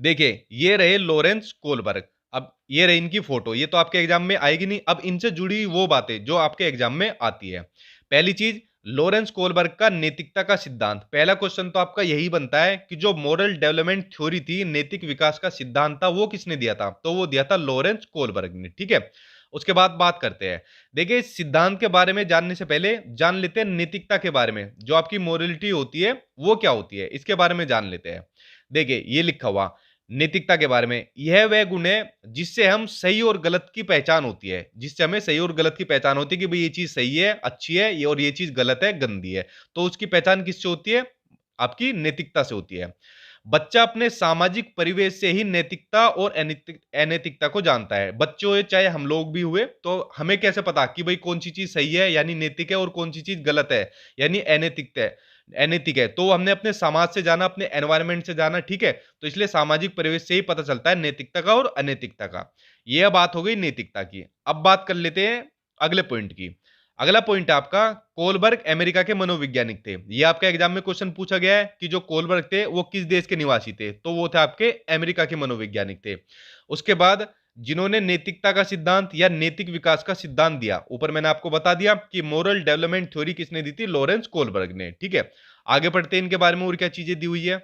देखिए, ये रहे लॉरेंस कोलबर्ग। अब ये रही इनकी फोटो, ये तो आपके एग्जाम में आएगी नहीं। अब इनसे जुड़ी वो बातें जो आपके एग्जाम में आती है। पहली चीज, लॉरेंस कोलबर्ग का नैतिकता का सिद्धांत। पहला क्वेश्चन तो आपका यही बनता है कि जो मॉरल डेवलपमेंट थ्योरी थी, नैतिक विकास का सिद्धांत था, वो किसने दिया था? तो वो दिया था लॉरेंस कोलबर्ग ने। ठीक है, उसके बाद बात करते हैं। देखिए, इस सिद्धांत के बारे में जानने से पहले जान लेते हैं नैतिकता के बारे में। जो आपकी मोरलिटी होती है वो क्या होती है, इसके बारे में जान लेते हैं। देखिए, ये लिखा हुआ नैतिकता के बारे में, यह वह गुण है जिससे हम सही और गलत की पहचान होती है। जिससे हमें सही और गलत की पहचान होती है कि भाई ये चीज सही है, अच्छी है, ये और ये चीज गलत है, गंदी है। तो उसकी पहचान किससे होती है? आपकी नैतिकता से होती है। बच्चा अपने सामाजिक परिवेश से ही नैतिकता और अनैतिकता को जानता है। बच्चे हुए चाहे हम लोग भी हुए, तो हमें कैसे पता कि भाई कौन सी चीज सही है यानी नैतिक है, और कौन सी चीज गलत है यानी अनैतिक है? तो हमने अपने समाज से जाना, अपने एनवायरमेंट से जाना। ठीक है, तो इसलिए सामाजिक परिवेश से ही पता चलता है नैतिकता का और अनैतिकता का। यह बात हो गई नैतिकता की। अब बात कर लेते हैं अगले पॉइंट की। अगला पॉइंट है आपका, कोलबर्ग अमेरिका के मनोवैज्ञानिक थे। ये आपका एग्जाम में क्वेश्चन पूछा गया है कि जो कोलबर्ग थे वो किस देश के निवासी थे? तो वो थे आपके अमेरिका के मनोवैज्ञानिक थे। उसके बाद जिन्होंने नैतिकता का सिद्धांत या नैतिक विकास का सिद्धांत दिया, ऊपर मैंने आपको बता दिया कि मोरल डेवलपमेंट थ्योरी किसने दी थी? लॉरेंस कोलबर्ग ने। ठीक है, आगे बढ़ते हैं इनके बारे में और क्या चीजें दी हुई है।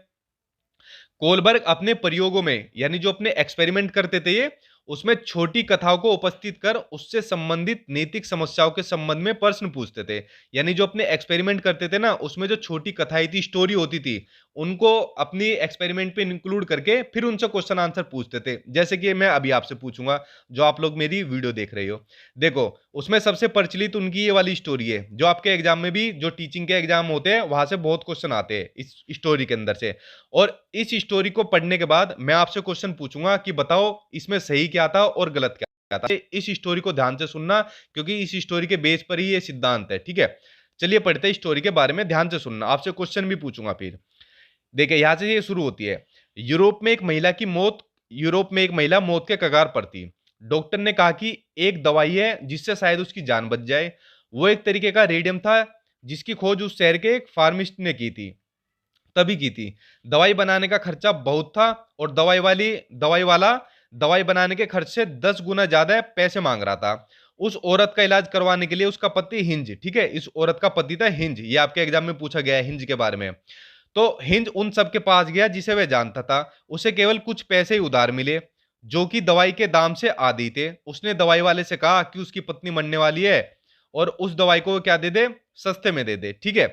कोलबर्ग अपने प्रयोगों में, यानी जो अपने एक्सपेरिमेंट करते थे ये, उसमें छोटी कथाओं को उपस्थित कर उससे संबंधित नैतिक समस्याओं के संबंध में प्रश्न पूछते थे। यानी जो अपने एक्सपेरिमेंट करते थे ना, उसमें जो छोटी कथाएं थी, स्टोरी होती थी, उनको अपनी एक्सपेरिमेंट पे इंक्लूड करके फिर उनसे क्वेश्चन आंसर पूछते थे। जैसे कि मैं अभी आपसे पूछूंगा, जो आप लोग मेरी वीडियो देख रहे हो। देखो, उसमें सबसे प्रचलित उनकी ये वाली स्टोरी है, जो आपके एग्जाम में भी, जो टीचिंग के एग्जाम होते हैं वहां से बहुत क्वेश्चन आते हैं इस स्टोरी के अंदर से। और इस स्टोरी को पढ़ने के बाद मैं आपसे क्वेश्चन पूछूंगा कि बताओ इसमें सही क्या था और गलत क्या था। इस स्टोरी को ध्यान से सुनना, क्योंकि इस स्टोरी के बेस पर ही ये सिद्धांत है। ठीक है, चलिए पढ़ते हैं स्टोरी के बारे में। ध्यान से सुनना, आपसे क्वेश्चन भी पूछूंगा फिर। देखिए, यहां से ये शुरू होती है। यूरोप में एक महिला की मौत यूरोप में एक महिला मौत के कगार पर थी। डॉक्टर ने कहा कि एक दवाई है जिससे शायद उसकी जान बच जाए। वो एक तरीके का रेडियम था, जिसकी खोज उस शहर के एक फार्मिस्ट ने की थी, तभी की थी। दवाई बनाने का खर्चा बहुत था, और दवाई वाला दवाई बनाने के खर्च से 10 गुना ज्यादा पैसे मांग रहा था। उस औरत का इलाज करवाने के लिए उसका पति हिंज, ठीक है, इस औरत का पति था हिंज। ये आपके एग्जाम में पूछा गया है हिंज के बारे में। तो हिंज उन सब के पास गया जिसे वह जानता था। उसे केवल कुछ पैसे ही उधार मिले, जो कि दवाई के दाम से आधी थे। उसने दवाई वाले से कहा कि उसकी पत्नी मरने वाली है, और उस दवाई को वो क्या दे दे? सस्ते में दे दे। ठीक है,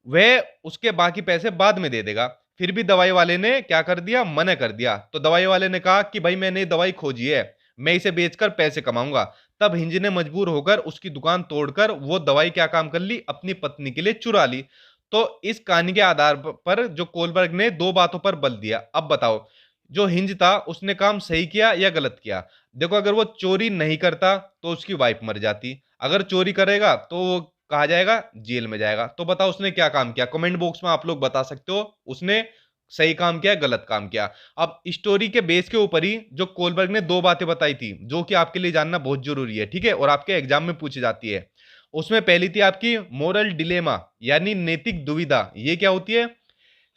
वह उसके बाकी पैसे बाद में दे देगा। फिर भी दवाई वाले ने क्या कर दिया? मना कर दिया। तो दवाई वाले ने कहा कि भाई मैंने दवाई खोजी है, मैं इसे बेचकर पैसे कमाऊंगा। तब हिंज ने मजबूर होकर उसकी दुकान तोड़कर वो दवाई क्या काम कर ली? अपनी पत्नी के लिए चुरा ली। तो इस कहानी के आधार पर जो कोलबर्ग ने दो बातों पर बल दिया। अब बताओ, जो हिंज था उसने काम सही किया या गलत किया? देखो, अगर वो चोरी नहीं करता तो उसकी वाइफ मर जाती, अगर चोरी करेगा तो वो कहा जाएगा जेल में जाएगा। तो बताओ उसने क्या काम किया? कमेंट बॉक्स में आप लोग बता सकते हो उसने सही काम किया, गलत काम किया। अब स्टोरी के बेस के ऊपर ही जो कोलबर्ग ने दो बातें बताई थी, जो कि आपके लिए जानना बहुत जरूरी है, ठीक है, और आपके एग्जाम में पूछी जाती है। उसमें पहली थी आपकी मोरल डिलेमा, यानी नैतिक दुविधा। ये क्या होती है?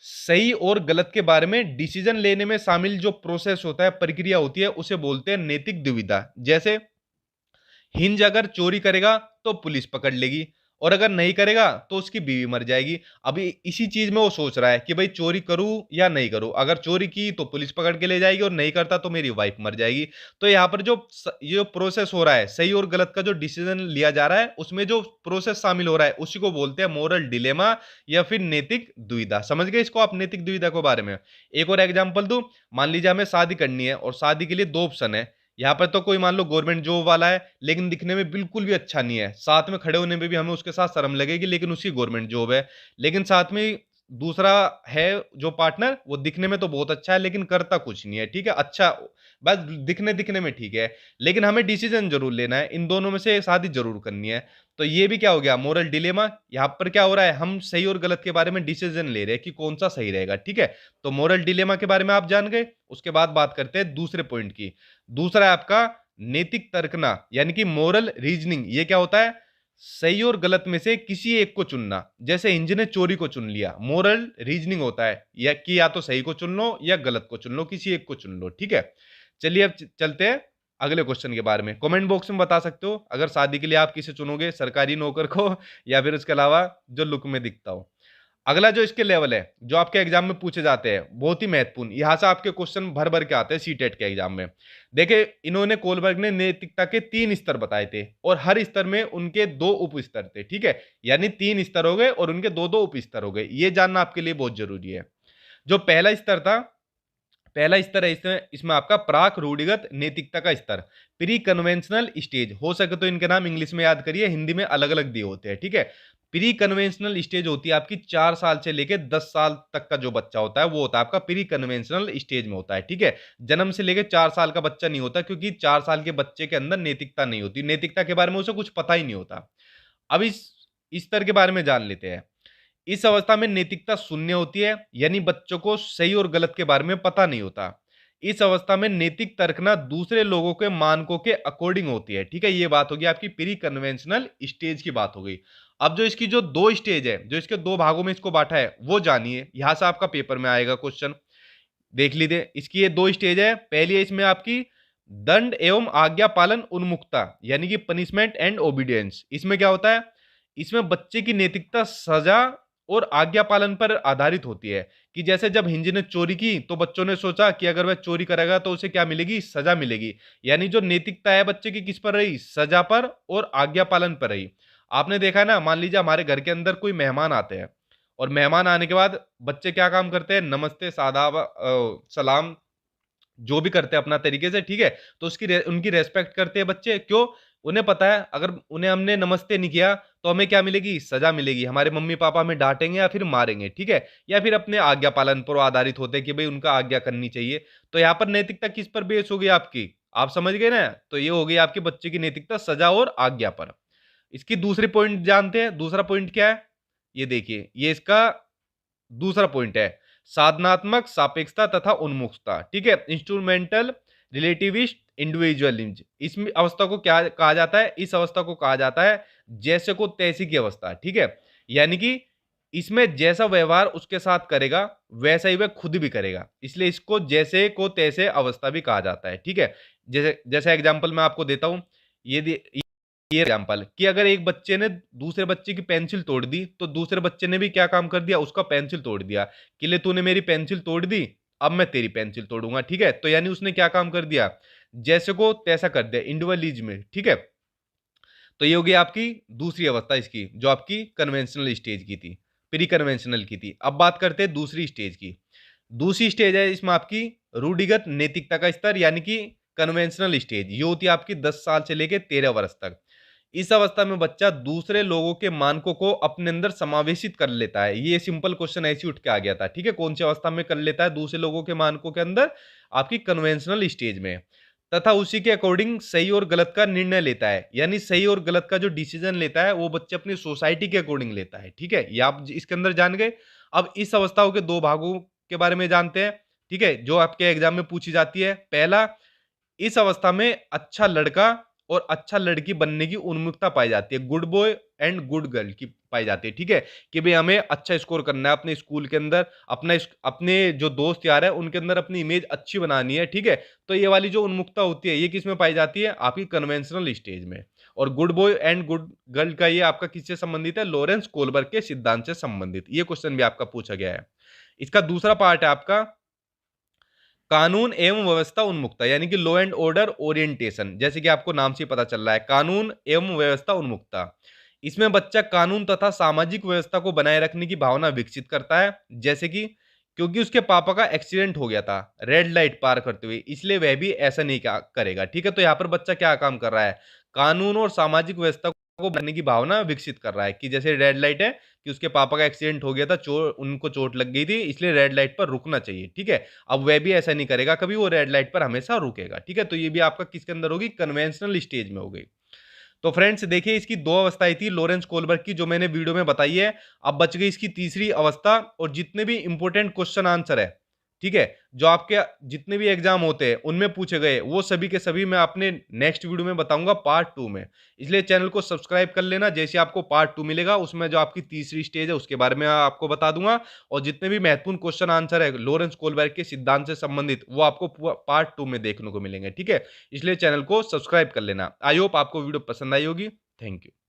सही और गलत के बारे में डिसीजन लेने में शामिल जो प्रोसेस होता है, प्रक्रिया होती है, उसे बोलते हैं नैतिक दुविधा। जैसे हिंज अगर चोरी करेगा तो पुलिस पकड़ लेगी, और अगर नहीं करेगा तो उसकी बीवी मर जाएगी। अभी इसी चीज में वो सोच रहा है कि भाई चोरी करूं या नहीं करूं। अगर चोरी की तो पुलिस पकड़ के ले जाएगी, और नहीं करता तो मेरी वाइफ मर जाएगी। तो यहाँ पर ये प्रोसेस हो रहा है, सही और गलत का जो डिसीजन लिया जा रहा है, उसमें जो प्रोसेस शामिल हो रहा है, उसी को बोलते हैं मोरल डिलेमा या फिर नैतिक दुविधा। समझ गए इसको आप, नैतिक दुविधा के बारे में? एक और एग्जाम्पल दूं। मान लीजिए हमें शादी करनी है, और शादी के लिए दो ऑप्शन है। यहाँ पर तो कोई मान लो गवर्नमेंट जॉब वाला है, लेकिन दिखने में बिल्कुल भी अच्छा नहीं है, साथ में खड़े होने में भी हमें उसके साथ शर्म लगेगी, लेकिन उसकी गवर्नमेंट जॉब है। लेकिन साथ में दूसरा है जो पार्टनर, वो दिखने में तो बहुत अच्छा है लेकिन करता कुछ नहीं है, ठीक है, अच्छा, बस दिखने दिखने में ठीक है, लेकिन हमें डिसीजन जरूर लेना है, इन दोनों में से शादी जरूर करनी है। तो ये भी क्या हो गया? Moral dilemma. यहाँ पर क्या हो रहा है? हम सही और गलत के बारे में डिसीजन ले रहे हैं कि कौन सा सही रहेगा। ठीक है, तो मोरल डिलेमा के बारे में आप जान गए। उसके बाद बात करते हैं दूसरे पॉइंट की। दूसरा है आपका नैतिक तर्कना, यानी कि मोरल रीजनिंग। ये क्या होता है? सही और गलत में से किसी एक को चुनना। जैसे इंज ने चोरी को चुन लिया, मोरल रीजनिंग होता है या कि या तो सही को चुन लो या गलत को चुन लो, किसी एक को चुन लो, ठीक है। चलिए अब चलते हैं अगले क्वेश्चन के बारे में। कमेंट बॉक्स में बता सकते हो अगर शादी के लिए आप किसे चुनोगे, सरकारी नौकर को या फिर उसके अलावा जो लुक में दिखता हो। अगला जो इसके लेवल है जो आपके एग्जाम में पूछे जाते हैं, बहुत ही महत्वपूर्ण, यहां से आपके क्वेश्चन भर भर के आते हैं सीटेट के एग्जाम में। देखिए इन्होंने कोलबर्ग ने नैतिकता के 3 स्तर बताए थे और हर स्तर में उनके 2 उप स्तर थे, ठीक है। यानी 3 स्तर हो गए और उनके 2 उप स्तर हो गए, ये जानना आपके लिए बहुत जरूरी है। जो पहला स्तर था, पहला स्तर है इसमें इसमें आपका प्राक रूढ़िगत नैतिकता का स्तर, प्री कन्वेंशनल स्टेज। हो सके तो इनके नाम इंग्लिश में याद करिए, हिंदी में अलग अलग दिए होते हैं, ठीक है। प्री कन्वेंशनल स्टेज होती है आपकी 4 साल से लेके 10 साल तक का जो बच्चा होता है वो होता है आपका प्री कन्वेंशनल स्टेज में होता है, ठीक है। जन्म से लेके 4 साल का बच्चा नहीं होता, क्योंकि 4 साल के बच्चे के अंदर नैतिकता नहीं होती, नैतिकता के बारे में उसे कुछ पता ही नहीं होता। अब इस स्तर के बारे में जान लेते हैं। इस अवस्था में नैतिकता शून्य होती है, यानी बच्चों को सही और गलत के बारे में पता नहीं होता। इस अवस्था में नैतिक तर्कना दूसरे लोगों के मानकों के अकॉर्डिंग होती है, ठीक है। ये बात होगी आपकी प्री कन्वेंशनल स्टेज की बात हो गई। अब जो इसकी जो 2 स्टेज है, जो इसके 2 भागों में इसको बांटा है वो जानिए, यहां से आपका पेपर में आएगा क्वेश्चन, देख लीजिए। इसकी ये 2 स्टेज है। पहली है इसमें आपकी दंड एवं आज्ञा पालन उन्मुखता, यानी कि पनिशमेंट एंड ओबीडियंस। इसमें क्या होता है, इसमें बच्चे की नैतिकता सजा और आज्ञा पालन पर आधारित होती है। कि जैसे जब हिंज ने चोरी की तो बच्चों ने सोचा कि अगर वह चोरी करेगा तो उसे क्या मिलेगी, सजा मिलेगी। यानी जो नैतिकता है बच्चे की किस पर रही, सजा पर और आज्ञा पालन पर रही। आपने देखा है ना, मान लीजिए हमारे घर के अंदर कोई मेहमान आते हैं और मेहमान आने के बाद बच्चे क्या काम करते हैं, नमस्ते सादाब सलाम जो भी करते हैं अपना तरीके से, ठीक है। तो उनकी रेस्पेक्ट करते हैं बच्चे, क्यों, उन्हें पता है अगर उन्हें हमने नमस्ते नहीं किया तो हमें क्या मिलेगी, सजा मिलेगी, हमारे मम्मी पापा हमें डांटेंगे या फिर मारेंगे, ठीक है। या फिर अपने आज्ञा पालन पर आधारित होते हैं कि भाई उनका आज्ञा करनी चाहिए। तो यहाँ पर नैतिकता किस पर बेस होगी आपकी, आप समझ गए ना। तो ये हो गई आपके बच्चे की नैतिकता सजा और आज्ञा पर। इसकी दूसरी पॉइंट जानते हैं, दूसरा पॉइंट क्या है, ये देखिए, ये इसका दूसरा पॉइंट है, साधनात्मक सापेक्षता तथा उन्मुखता, ठीक है। इंस्ट्रूमेंटल रिलेटिविस्ट इंडिविजुअलिज्म, इस अवस्था को क्या कहा जाता है, इस अवस्था को कहा जाता है जैसे को तैसी की अवस्था, ठीक है। यानी कि इसमें जैसा व्यवहार उसके साथ करेगा वैसा ही वह खुद भी करेगा, इसलिए इसको जैसे को तैसे अवस्था भी कहा जाता है, ठीक है। जैसे जैसे एग्जांपल मैं आपको देता हूं, ये एग्जाम्पल कि अगर एक बच्चे ने दूसरे बच्चे की पेंसिल तोड़ दी तो दूसरे बच्चे ने भी क्या काम कर दिया, उसका पेंसिल तोड़ दिया कि ले तूने मेरी पेंसिल तोड़ दी, अब मैं तेरी पेंसिल तोड़ूंगा, ठीक है। तो यानी उसने क्या काम कर दिया, जैसे को तैसा कर दिया, इंडिविजुअलिज्म में, ठीक है। तो ये होगी आपकी दूसरी अवस्था इसकी, जो आपकी कन्वेंशनल स्टेज की थी, प्री कन्वेंशनल की थी। अब बात करते हैं दूसरी स्टेज की। दूसरी स्टेज है इसमें आपकी रूढ़िगत नैतिकता का स्तर, यानी कि कन्वेंशनल स्टेज। ये होती है आपकी 10 साल से लेकर 13 वर्ष तक। इस अवस्था में बच्चा दूसरे लोगों के मानकों को अपने अंदर समावेशित कर लेता है। ये सिंपल क्वेश्चन ऐसे ही उठ के आ गया था, ठीक है। कौन सी अवस्था में कर लेता है, दूसरे लोगों के मानकों के अंदर, आपकी कन्वेंशनल स्टेज में। तथा उसी के अकॉर्डिंग सही और गलत का निर्णय लेता है, यानी सही और गलत का जो डिसीजन लेता है वो बच्चे अपनी सोसाइटी के अकॉर्डिंग लेता है, ठीक है। ये आप इसके अंदर जान गए। अब इस अवस्थाओं के 2 भागों के बारे में जानते हैं, ठीक है, जो आपके एग्जाम में पूछी जाती है। पहला, इस अवस्था में अच्छा लड़का और अच्छा लड़की बनने की उन्मुखता पाई जाती है, good boy and good girl की पाई जाती है, ठीक है। कि भाई हमें अच्छा स्कोर करना है अपने स्कूल के अंदर, अपने जो दोस्त यार है उनके अंदर अपनी इमेज अच्छी बनानी है, ठीक है। तो ये वाली जो उन्मुखता होती है ये किस में पाई जाती है, आपकी कन्वेंशनल स्टेज में। और good boy and good girl का ये आपका किससे संबंधित है, लॉरेंस कोलबर्ग के सिद्धांत से संबंधित। ये क्वेश्चन भी आपका पूछा गया है। इसका दूसरा पार्ट है आपका कानून एवं व्यवस्था उन्मुखता, यानी कि लॉ एंड ऑर्डर ओरिएंटेशन। जैसे कि आपको नाम से पता चल रहा है, कानून एवं व्यवस्था उन्मुखता। इसमें बच्चा कानून तथा सामाजिक व्यवस्था को बनाए रखने की भावना विकसित करता है। जैसे कि क्योंकि उसके पापा का एक्सीडेंट हो गया था रेड लाइट पार करते हुए, इसलिए वह भी ऐसा नहीं करेगा, ठीक है। तो यहाँ पर बच्चा क्या काम कर रहा है, कानून और सामाजिक व्यवस्था को बनाने की भावना विकसित कर रहा है। कि जैसे रेड लाइट है कि उसके पापा का एक्सीडेंट हो गया था, उनको चोट लग गई थी, इसलिए रेड लाइट पर रुकना चाहिए, ठीक है। अब वह भी ऐसा नहीं करेगा कभी, वो रेड लाइट पर हमेशा रुकेगा, ठीक है। तो ये भी आपका किसके अंदर होगी, कन्वेंशनल स्टेज में हो गई। तो फ्रेंड्स देखिए, इसकी 2 अवस्थाएं थी लॉरेंस कोलबर्ग की, जो मैंने वीडियो में बताई है। अब बच गई इसकी तीसरी अवस्था, और जितने भी इंपॉर्टेंट क्वेश्चन आंसर है, ठीक है? जो आपके जितने भी एग्ज़ाम होते हैं, उनमें पूछे गए, वो सभी के सभी मैं अपने नेक्स्ट वीडियो में बताऊँगा पार्ट 2 में। इसलिए चैनल को सब्सक्राइब कर लेना, जैसे आपको पार्ट 2 मिलेगा, उसमें जो आपकी तीसरी स्टेज है, उसके बारे में आपको बता दूँगा और जितने भी महत्वपूर्ण क्वेश्चन आंसर है, लॉरेंस कोलबर्ग के सिद्धांत से संबंधित, वो आपको पार्ट 2 में देखने को मिलेंगे, ठीक है? इसलिए चैनल को सब्सक्राइब कर लेना। आई होप आपको वीडियो पसंद आई होगी। Thank you.